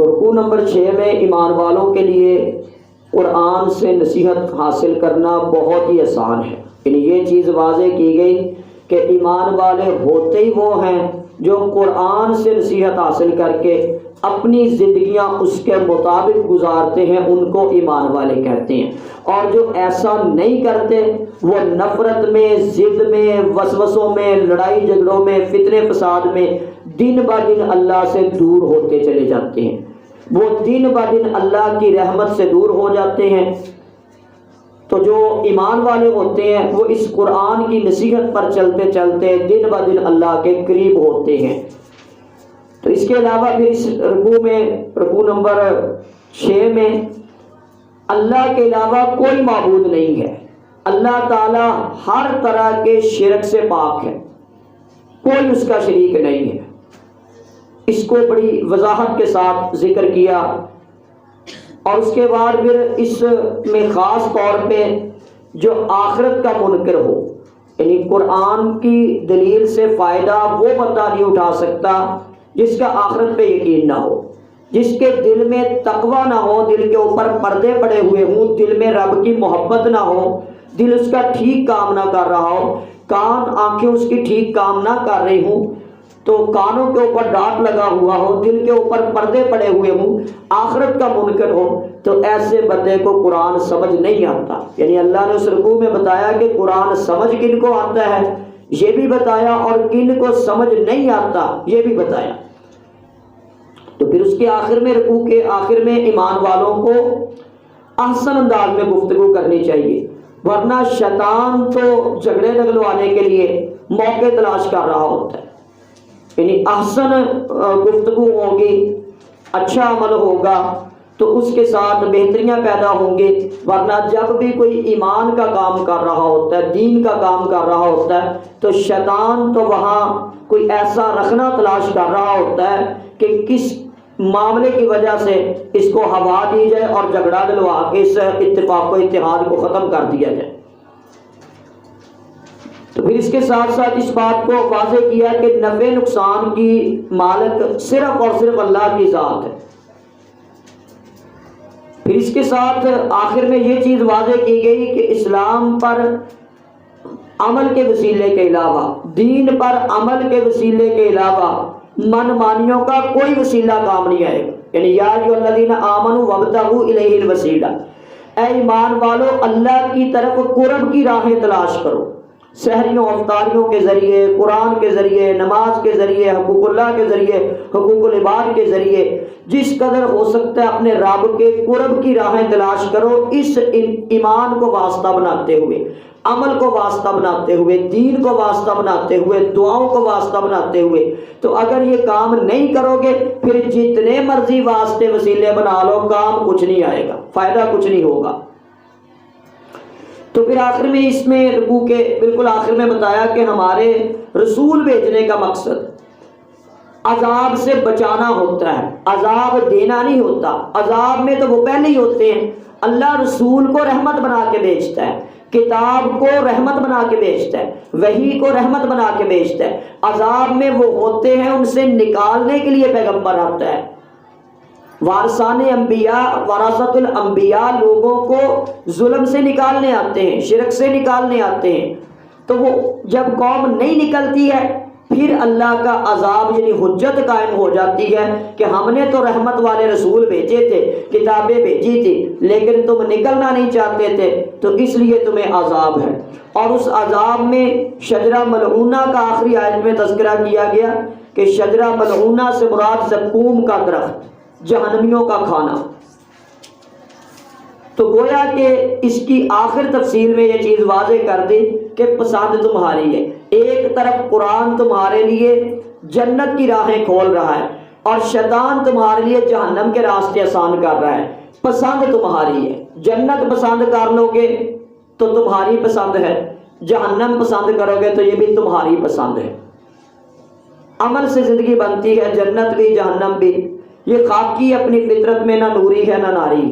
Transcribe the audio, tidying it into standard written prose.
تو رکوع نمبر 6 میں ایمان والوں کے لیے قرآن سے نصیحت حاصل کرنا بہت ہی آسان ہے، یعنی یہ چیز واضح کی گئی کہ ایمان والے ہوتے ہی وہ ہیں جو قرآن سے نصیحت حاصل کر کے اپنی زندگیاں اس کے مطابق گزارتے ہیں، ان کو ایمان والے کہتے ہیں۔ اور جو ایسا نہیں کرتے وہ نفرت میں، ضد میں، وسوسوں میں، لڑائی جھگڑوں میں، فتنے فساد میں دن بہ دن اللہ سے دور ہوتے چلے جاتے ہیں، وہ دن بہ دن اللہ کی رحمت سے دور ہو جاتے ہیں۔ تو جو ایمان والے ہوتے ہیں وہ اس قرآن کی نصیحت پر چلتے چلتے دن بہ دن اللہ کے قریب ہوتے ہیں۔ تو اس کے علاوہ پھر اس رکوع نمبر 6 میں اللہ کے علاوہ کوئی معبود نہیں ہے، اللہ تعالی ہر طرح کے شرک سے پاک ہے، کوئی اس کا شریک نہیں ہے۔ اس کو بڑی وضاحت کے ساتھ ذکر کیا، اور اس کے بعد پھر اس میں خاص طور پہ جو آخرت کا منکر ہو، یعنی قرآن کی دلیل سے فائدہ وہ بندہ نہیں اٹھا سکتا جس کا آخرت پہ یقین نہ ہو، جس کے دل میں تقوی نہ ہو، دل کے اوپر پردے پڑے ہوئے ہوں، دل میں رب کی محبت نہ ہو، دل اس کا ٹھیک کام نہ کر رہا ہو، کان آنکھیں اس کی ٹھیک کام نہ کر رہی ہوں، تو کانوں کے اوپر ڈانٹ لگا ہوا ہو، دل کے اوپر پردے پڑے ہوئے ہوں، آخرت کا منکر ہو، تو ایسے بندے کو قرآن سمجھ نہیں آتا۔ یعنی اللہ نے اس رکوع میں بتایا کہ قرآن سمجھ کن کو آتا ہے یہ بھی بتایا، اور کن کو سمجھ نہیں آتا یہ بھی بتایا۔ تو پھر اس کے آخر میں، رکوع کے آخر میں ایمان والوں کو احسن انداز میں گفتگو کرنی چاہیے، ورنہ شیطان تو جھگڑے ڈگلوانے کے لیے موقع تلاش کر رہا ہوتا ہے۔ یعنی احسن گفتگو ہوگی، اچھا عمل ہوگا تو اس کے ساتھ بہتریاں پیدا ہوں گے، ورنہ جب بھی کوئی ایمان کا کام کر رہا ہوتا ہے، دین کا کام کر رہا ہوتا ہے، تو شیطان تو وہاں کوئی ایسا رکھنا تلاش کر رہا ہوتا ہے کہ کس معاملے کی وجہ سے اس کو ہوا دی جائے اور جھگڑا دلوا کے اس اتفاق و اتحاد کو ختم کر دیا جائے۔ تو پھر اس کے ساتھ ساتھ اس بات کو واضح کیا کہ نفع نقصان کی مالک صرف اور صرف اللہ کی ذات ہے۔ پھر اس کے ساتھ آخر میں یہ چیز واضح کی گئی کہ اسلام پر عمل کے وسیلے کے علاوہ، دین پر عمل کے وسیلے کے علاوہ من مانیوں کا کوئی وسیلہ کام نہیں آئے گا۔ یعنی یا ایھا الذین آمنوا وابتغوا الیہ الوسیلہ، اے ایمان والو اللہ کی طرف قرب کی راہیں تلاش کرو، سحریوں افطاریوں کے ذریعے، قرآن کے ذریعے، نماز کے ذریعے، حقوق اللہ کے ذریعے، حقوق العباد کے ذریعے، جس قدر ہو سکتا ہے اپنے رب کے قرب کی راہیں تلاش کرو، اس ایمان کو واسطہ بناتے ہوئے، عمل کو واسطہ بناتے ہوئے، دین کو واسطہ بناتے ہوئے، دعاؤں کو واسطہ بناتے ہوئے۔ تو اگر یہ کام نہیں کرو گے پھر جتنے مرضی واسطے وسیلے بنا لو، کام کچھ نہیں آئے گا، فائدہ کچھ نہیں ہوگا۔ تو پھر آخر میں اس میں رکوع کے بالکل آخر میں بتایا کہ ہمارے رسول بھیجنے کا مقصد عذاب سے بچانا ہوتا ہے، عذاب دینا نہیں ہوتا۔ عذاب میں تو وہ پہلے ہی ہوتے ہیں۔ اللہ رسول کو رحمت بنا کے بھیجتا ہے، کتاب کو رحمت بنا کے بھیجتا ہے، وحی کو رحمت بنا کے بھیجتا ہے۔ عذاب میں وہ ہوتے ہیں، ان سے نکالنے کے لیے پیغمبر آتا ہے۔ وارثان انبیاء، وراثت الانبیاء لوگوں کو ظلم سے نکالنے آتے ہیں، شرک سے نکالنے آتے ہیں۔ تو وہ جب قوم نہیں نکلتی ہے پھر اللہ کا عذاب یعنی حجت قائم ہو جاتی ہے کہ ہم نے تو رحمت والے رسول بھیجے تھے، کتابیں بھیجی تھی، لیکن تم نکلنا نہیں چاہتے تھے، تو اس لیے تمہیں عذاب ہے۔ اور اس عذاب میں شجرہ ملعونہ کا آخری آیت میں تذکرہ کیا گیا کہ شجرہ ملعونہ سے مراد زقوم کا درخت، جہنمیوں کا کھانا۔ تو گویا کہ اس کی آخر تفصیل میں یہ چیز واضح کر دی کہ پسند تمہاری ہے۔ ایک طرف قرآن تمہارے لیے جنت کی راہیں کھول رہا ہے، اور شیطان تمہارے لیے جہنم کے راستے آسان کر رہا ہے۔ پسند تمہاری ہے، جنت پسند کر لو گے تو تمہاری پسند ہے، جہنم پسند کرو گے تو یہ بھی تمہاری پسند ہے۔ عمل سے زندگی بنتی ہے، جنت بھی جہنم بھی۔ یہ خاکی اپنی فطرت میں نہ نوری ہے نہ ناری ہے۔